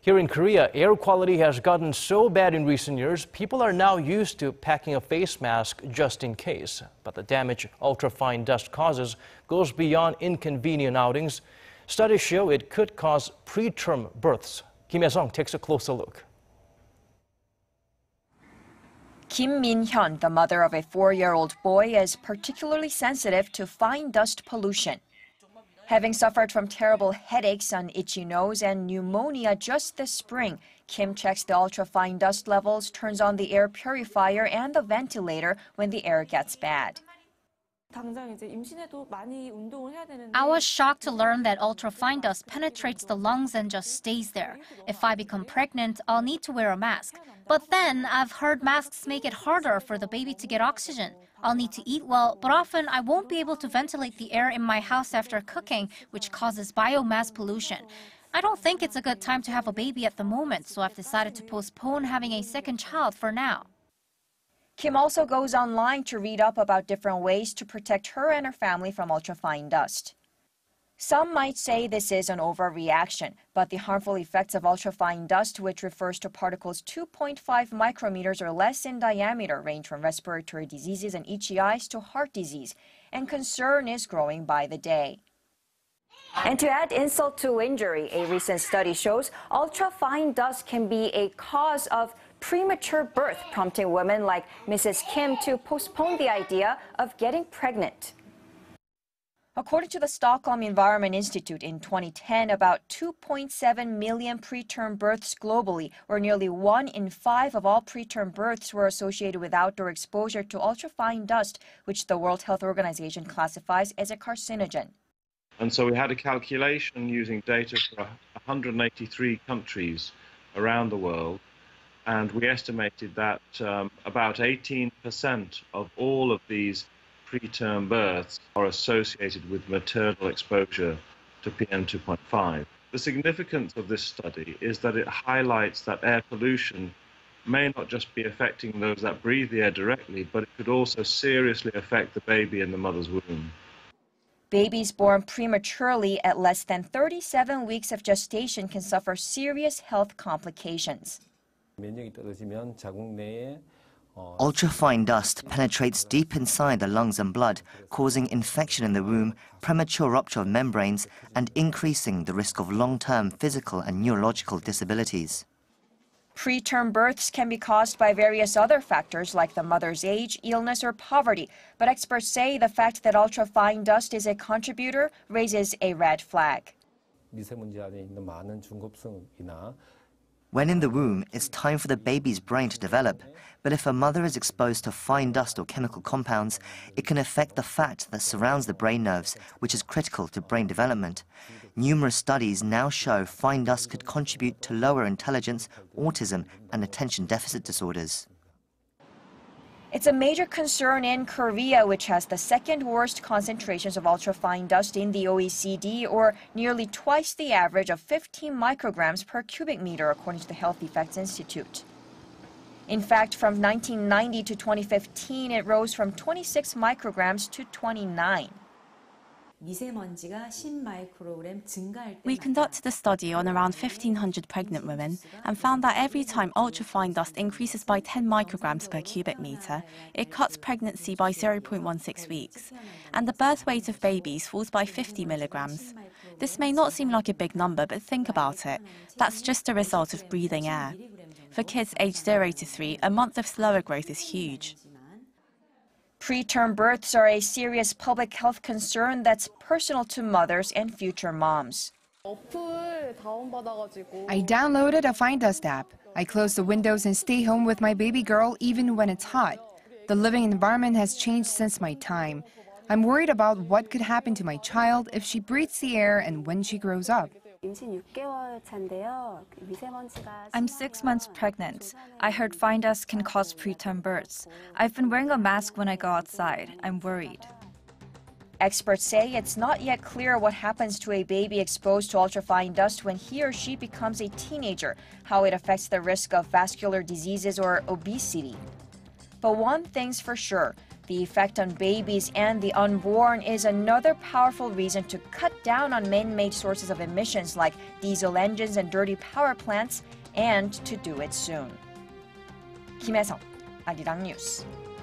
Here in Korea, air quality has gotten so bad in recent years, people are now used to packing a face mask just in case. But the damage ultrafine dust causes goes beyond inconvenient outings. Studies show it could cause preterm births. Kim Hyesung takes a closer look. Kim Min-hyeun, the mother of a 4-year-old boy, is particularly sensitive to fine dust pollution. Having suffered from terrible headaches, an itchy nose, and pneumonia just this spring, Kim checks the ultrafine dust levels, turns on the air purifier and the ventilator when the air gets bad. I was shocked to learn that ultrafine dust penetrates the lungs and just stays there. If I become pregnant, I'll need to wear a mask. But then I've heard masks make it harder for the baby to get oxygen. I'll need to eat well, but often I won't be able to ventilate the air in my house after cooking, which causes biomass pollution. I don't think it's a good time to have a baby at the moment, so I've decided to postpone having a second child for now. Kim also goes online to read up about different ways to protect her and her family from ultrafine dust. Some might say this is an overreaction, but the harmful effects of ultrafine dust, which refers to particles 2.5 micrometers or less in diameter, range from respiratory diseases and itchy eyes to heart disease, and concern is growing by the day. And to add insult to injury, a recent study shows ultrafine dust can be a cause of premature birth, prompting women like Mrs. Kim to postpone the idea of getting pregnant. According to the Stockholm Environment Institute, in 2010, about 2.7 million preterm births globally, or nearly 1 in 5 of all preterm births, were associated with outdoor exposure to ultrafine dust, which the World Health Organization classifies as a carcinogen. And so we had a calculation using data for 183 countries around the world, and we estimated that about 18% of all of these preterm births are associated with maternal exposure to PM2.5. The significance of this study is that it highlights that air pollution may not just be affecting those that breathe the air directly, but it could also seriously affect the baby in the mother's womb. Babies born prematurely at less than 37 weeks of gestation can suffer serious health complications. Ultrafine dust penetrates deep inside the lungs and blood, causing infection in the womb, premature rupture of membranes, and increasing the risk of long-term physical and neurological disabilities. Preterm births can be caused by various other factors like the mother's age, illness, or poverty, but experts say the fact that ultrafine dust is a contributor raises a red flag. When in the womb, it's time for the baby's brain to develop. But if a mother is exposed to fine dust or chemical compounds, it can affect the fat that surrounds the brain nerves, which is critical to brain development. Numerous studies now show fine dust could contribute to lower intelligence, autism, and attention deficit disorders. It's a major concern in Korea, which has the second worst concentrations of ultrafine dust in the OECD, or nearly twice the average of 15 micrograms per cubic meter, according to the Health Effects Institute. In fact, from 1990 to 2015, it rose from 26 micrograms to 29. We conducted a study on around 1,500 pregnant women and found that every time ultrafine dust increases by 10 micrograms per cubic meter, it cuts pregnancy by 0.16 weeks, and the birth weight of babies falls by 50 milligrams. This may not seem like a big number, but think about it. That's just a result of breathing air. For kids aged 0 to 3, a month of slower growth is huge. Preterm births are a serious public health concern that's personal to mothers and future moms. I downloaded a Fine Dust app. I close the windows and stay home with my baby girl even when it's hot. The living environment has changed since my time. I'm worried about what could happen to my child if she breathes the air and when she grows up. I'm 6 months pregnant. I heard fine dust can cause preterm births. I've been wearing a mask when I go outside. I'm worried. Experts say it's not yet clear what happens to a baby exposed to ultrafine dust when he or she becomes a teenager, how it affects the risk of vascular diseases or obesity. But one thing's for sure, The effect on babies and the unborn is another powerful reason to cut down on man-made sources of emissions like diesel engines and dirty power plants, and to do it soon. 김혜성, 아리랑 뉴스.